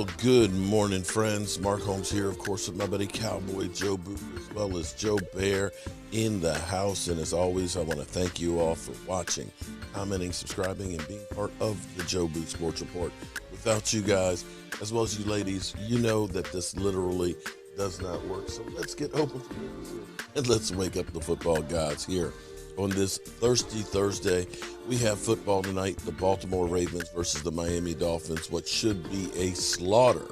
Well, good morning, friends. Mark Holmes here, of course, with my buddy Cowboy Joe Booth, as well as Joe Bear in the house. And as always, I want to thank you all for watching, commenting, subscribing, and being part of the Joe Booth Sports Report. Without you guys, as well as you ladies, you know that this literally does not work. So let's get open for business here, and let's wake up the football gods here. On this thirsty Thursday, we have football tonight, the Baltimore Ravens versus the Miami Dolphins, what should be a slaughter.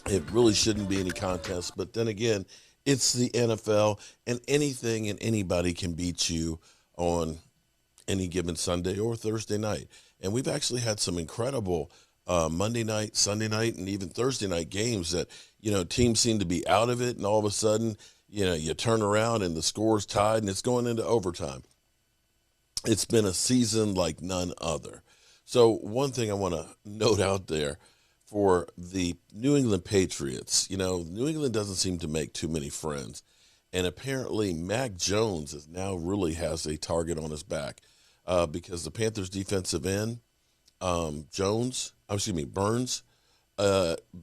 It really shouldn't be any contest, but then again, it's the NFL, and anything and anybody can beat you on any given Sunday or Thursday night. And we've actually had some incredible Monday night, Sunday night, and even Thursday night games that, teams seem to be out of it, and all of a sudden, you turn around and the score's tied and it's going into overtime. It's been a season like none other. So one thing I want to note out there for the New England Patriots, New England doesn't seem to make too many friends. And apparently Mac Jones really has a target on his back because the Panthers defensive end, Burns,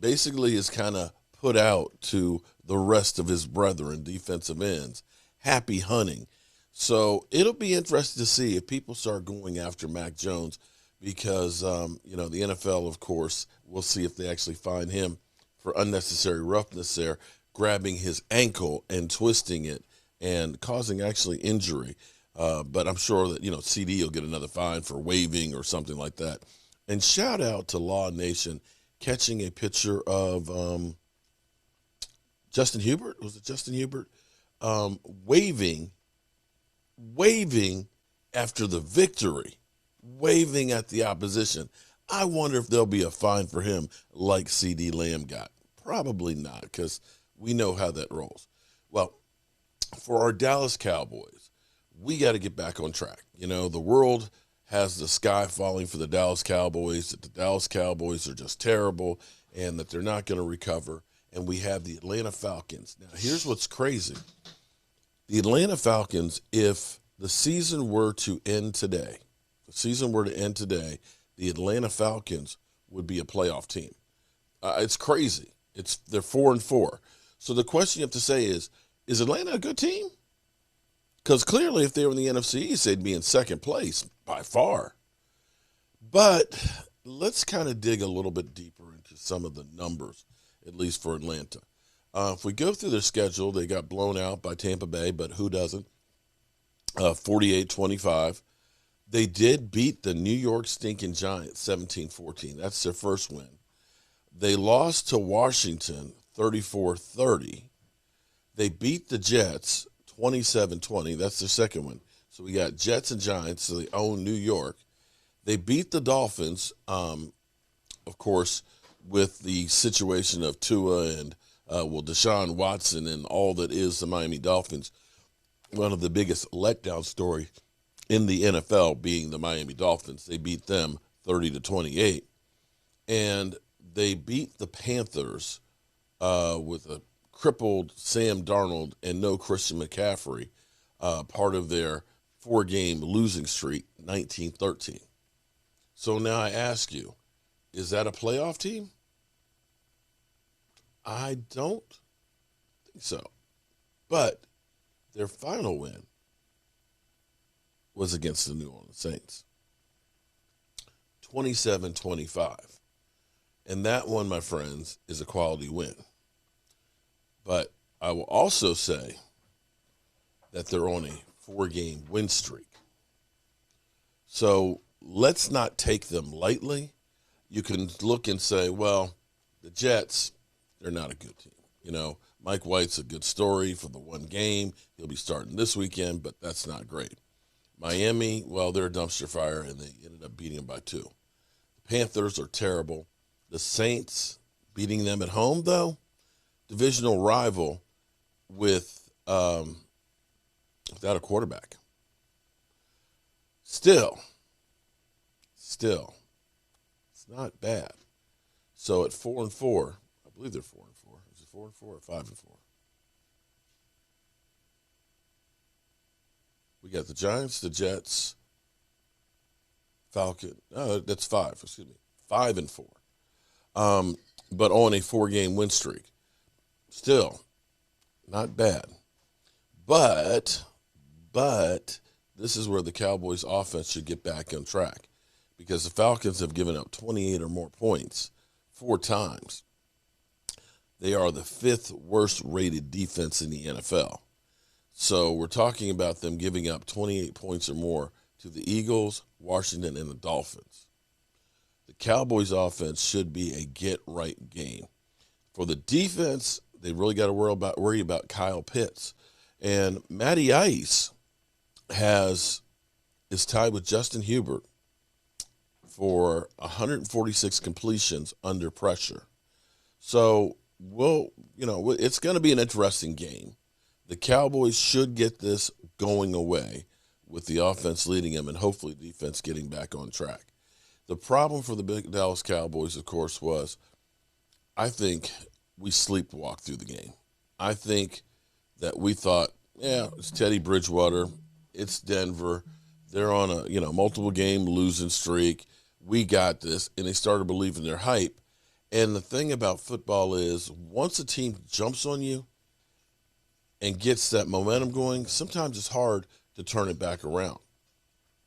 basically is kind of put out to the rest of his brethren, defensive ends. Happy hunting. So it'll be interesting to see if people start going after Mac Jones because, the NFL, of course, we'll see if they actually find him for unnecessary roughness there, grabbing his ankle and twisting it and causing actually injury. But I'm sure that, CD will get another fine for waving or something like that. And shout out to Law Nation catching a picture of Justin Hubert. Was it Justin Hubert? Waving after the victory, waving at the opposition. I wonder if there'll be a fine for him like CD Lamb got. Probably not, because we know how that rolls. Well, for our Dallas Cowboys, we got to get back on track. The world has the sky falling for the Dallas Cowboys, that the Dallas Cowboys are just terrible and that they're not going to recover. And we have the Atlanta Falcons. Now, here's what's crazy. The Atlanta Falcons, if the season were to end today, the Atlanta Falcons would be a playoff team. It's crazy. They're 4-4. So the question you have to say is Atlanta a good team? Because clearly if they were in the NFC East, they'd be in second place by far. But let's kind of dig a little bit deeper into some of the numbers, at least for Atlanta. If we go through their schedule, they got blown out by Tampa Bay, but who doesn't? 48-25. They did beat the New York stinking Giants 17-14. That's their first win. They lost to Washington 34-30. They beat the Jets 27-20. That's their second one. So we got Jets and Giants, so they own New York. They beat the Dolphins, of course, with the situation of Tua and, Deshaun Watson and all that is the Miami Dolphins. One of the biggest letdown story in the NFL being the Miami Dolphins. They beat them 30-28. And they beat the Panthers with a crippled Sam Darnold and no Christian McCaffrey, part of their 4-game losing streak, 19-13. So now I ask you, is that a playoff team? I don't think so. But their final win was against the New Orleans Saints, 27-25. And that one, my friends, is a quality win. But I will also say that they're on a 4-game win streak. So let's not take them lightly. You can look and say, well, the Jets, they're not a good team. Mike White's a good story for the one game. He'll be starting this weekend, but that's not great. Miami, well, they're a dumpster fire, and they ended up beating them by 2. The Panthers are terrible. The Saints, beating them at home, though, divisional rival without a quarterback. Still, it's not bad. So at 4-4, I believe they're 4-4. Is it 4-4 or 5-4? We got the Giants, the Jets, Falcon. No, that's 5. Excuse me, 5-4. but on a 4-game win streak. Still, not bad. But this is where the Cowboys offense should get back on track, because the Falcons have given up 28 or more points 4 times. They are the 5th worst rated defense in the NFL. So we're talking about them giving up 28 points or more to the Eagles, Washington, and the Dolphins. The Cowboys offense should be a get-right game. For the defense, they really got to worry about Kyle Pitts. And Matty Ice is tied with Justin Hubert for 146 completions under pressure. So, it's going to be an interesting game. The Cowboys should get this going away with the offense leading them and hopefully the defense getting back on track. The problem for the big Dallas Cowboys, of course, was I think we sleepwalked through the game. I think that we thought, it's Teddy Bridgewater, it's Denver, they're on a multiple game losing streak. We got this, and they started believing their hype. And the thing about football is once a team jumps on you and gets that momentum going, sometimes it's hard to turn it back around.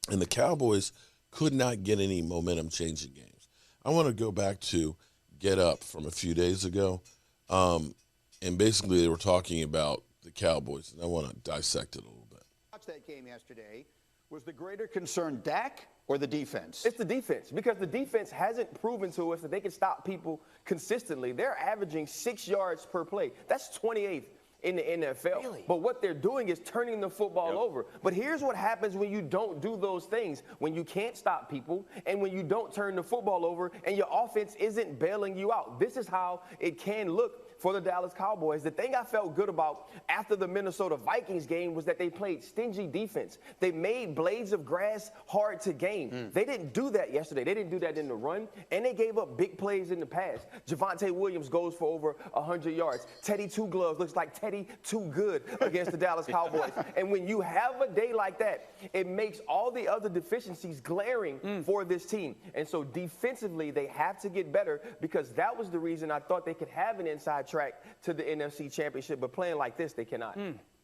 And the Cowboys could not get any momentum changing games. I want to go back to Get Up from a few days ago. And basically they were talking about the Cowboys, and I want to dissect it a little bit. Watch that game yesterday. Was the greater concern Dak or the defense? It's the defense, because the defense hasn't proven to us that they can stop people consistently. They're averaging 6 yards per play. That's 28th in the NFL. Really? But what they're doing is turning the football over. But here's what happens when you don't do those things, when you can't stop people and when you don't turn the football over and your offense isn't bailing you out. This is how it can look for the Dallas Cowboys. The thing I felt good about after the Minnesota Vikings game was that they played stingy defense. They made blades of grass hard to gain. They didn't do that yesterday. They didn't do that in the run, and they gave up big plays in the pass. Javonte Williams goes for over 100 yards. Teddy Two Gloves looks like Teddy Too Good against the Dallas Cowboys. And when you have a day like that, it makes all the other deficiencies glaring for this team. And so defensively, they have to get better, because that was the reason I thought they could have an inside track to the NFC Championship, but playing like this, they cannot.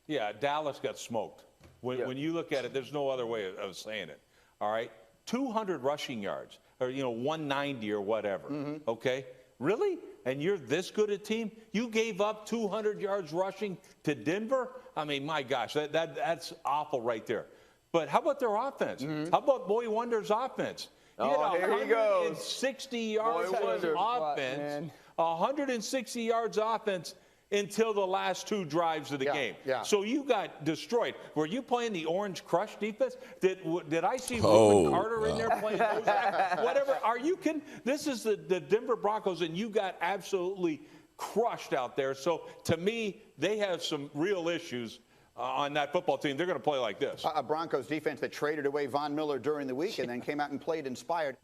Yeah, Dallas got smoked. When you look at it, there's no other way of saying it. All right, 200 rushing yards, or 190 or whatever. Okay, really? And you're this good a team? You gave up 200 yards rushing to Denver? I mean, my gosh, that's awful right there. But how about their offense? How about Boy Wonder's offense? Oh, here he goes. 160 yards of offense. 160 yards offense until the last 2 drives of the game. Yeah. So you got destroyed. Were you playing the Orange Crush defense? Did I see Reuben Carter in there playing those? Whatever. Are you kidding? This is the Denver Broncos, and you got absolutely crushed out there. So to me, they have some real issues on that football team. They're going to play like this. A Broncos defense that traded away Von Miller during the week and then came out and played inspired.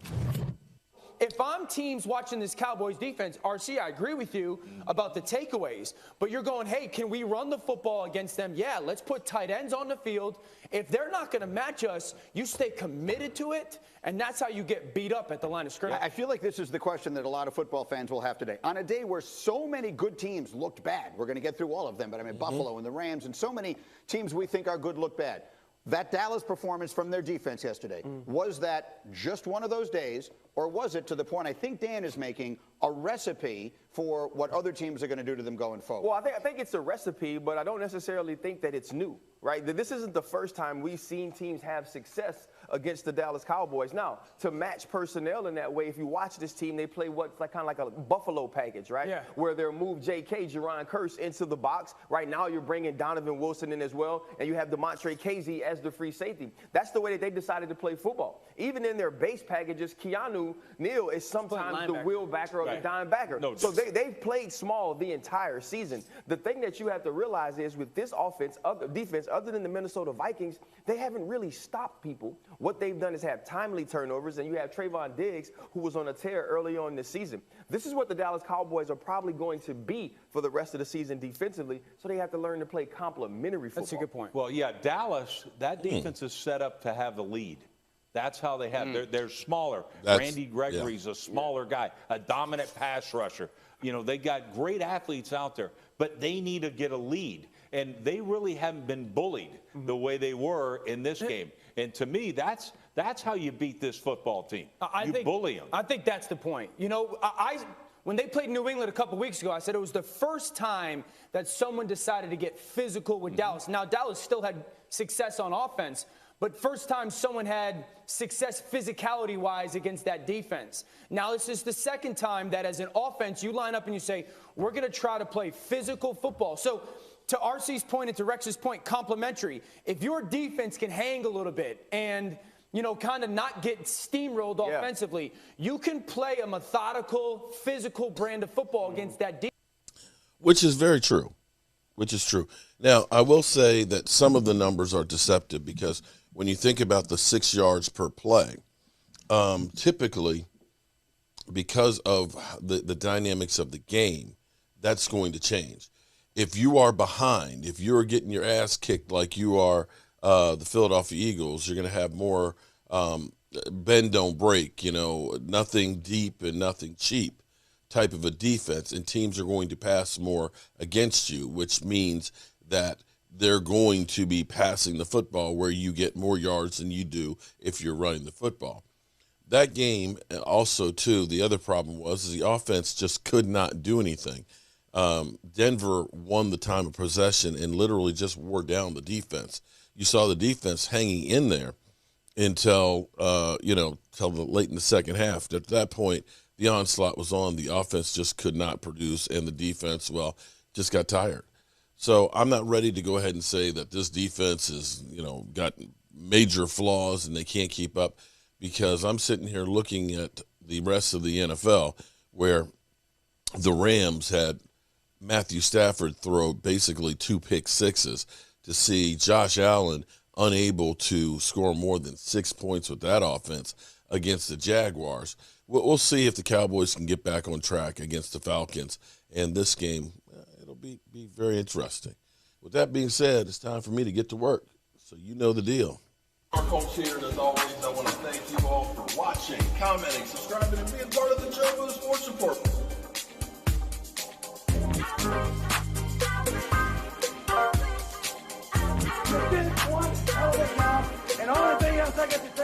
If I'm teams watching this Cowboys defense, RC, I agree with you about the takeaways. But you're going, hey, can we run the football against them? Yeah, let's put tight ends on the field. If they're not going to match us, you stay committed to it, and that's how you get beat up at the line of scrimmage. I feel like this is the question that a lot of football fans will have today. On a day where so many good teams looked bad, we're going to get through all of them, but I mean Buffalo and the Rams and so many teams we think are good look bad. That Dallas performance from their defense yesterday, was that just one of those days, or was it, to the point I think Dan is making, a recipe for what other teams are going to do to them going forward? Well, I think it's a recipe, but I don't necessarily think that it's new, right? This isn't the first time we've seen teams have success against the Dallas Cowboys. Now, to match personnel in that way, if you watch this team, they play what's like kind of like a Buffalo package, right? Yeah. Where they'll move J.K. Jerron Kearse into the box. Right now, you're bringing Donovan Wilson in as well, and you have DeMontre Casey as the free safety. That's the way that they decided to play football. Even in their base packages, Keanu Neal is sometimes the wheelbacker or the dime backer. No, so they've played small the entire season. The thing that you have to realize is with this defense, other than the Minnesota Vikings, they haven't really stopped people. What they've done is have timely turnovers, and you have Trayvon Diggs, who was on a tear early on this season. This is what the Dallas Cowboys are probably going to be for the rest of the season defensively, so they have to learn to play complementary football. That's a good point. Well, yeah, Dallas, that defense is set up to have the lead. That's how they have. They're smaller. Randy Gregory's a smaller guy, a dominant pass rusher. You know, they got great athletes out there, but they need to get a lead. And they really haven't been bullied the way they were in this game. And to me, that's how you beat this football team. You bully them. I think that's the point. You know, when they played New England a couple weeks ago, I said it was the first time that someone decided to get physical with Dallas. Now, Dallas still had success on offense, but first time someone had success physicality-wise against that defense. Now, this is the second time that as an offense, you line up and you say, we're going to try to play physical football. So, to RC's point and to Rex's point, complementary. If your defense can hang a little bit and, you know, kind of not get steamrolled offensively, you can play a methodical, physical brand of football against that defense. Which is very true. Which is true. Now, I will say that some of the numbers are deceptive because when you think about the 6 yards per play, typically because of the dynamics of the game, that's going to change. If you are behind, if you're getting your ass kicked like you are the Philadelphia Eagles, you're going to have more bend, don't break, you know, nothing deep and nothing cheap type of a defense, and teams are going to pass more against you, which means that they're going to be passing the football where you get more yards than you do if you're running the football. That game also, too, the other problem was the offense just could not do anything. Denver won the time of possession and literally just wore down the defense. You saw the defense hanging in there until late in the second half. At that point, the onslaught was on. The offense just could not produce, and the defense, well, just got tired. So I'm not ready to go ahead and say that this defense is, you know, got major flaws and they can't keep up, because I'm sitting here looking at the rest of the NFL where the Rams had Matthew Stafford throw basically 2 pick sixes, to see Josh Allen unable to score more than 6 points with that offense against the Jaguars. We'll see if the Cowboys can get back on track against the Falcons. And this game, it'll be very interesting. With that being said, it's time for me to get to work. So you know the deal. Our coach here, and as always, I want to thank you all for watching, commenting, subscribing, and being part of the Joe Boo Sports Report. One hell of a job, and only thing else I get to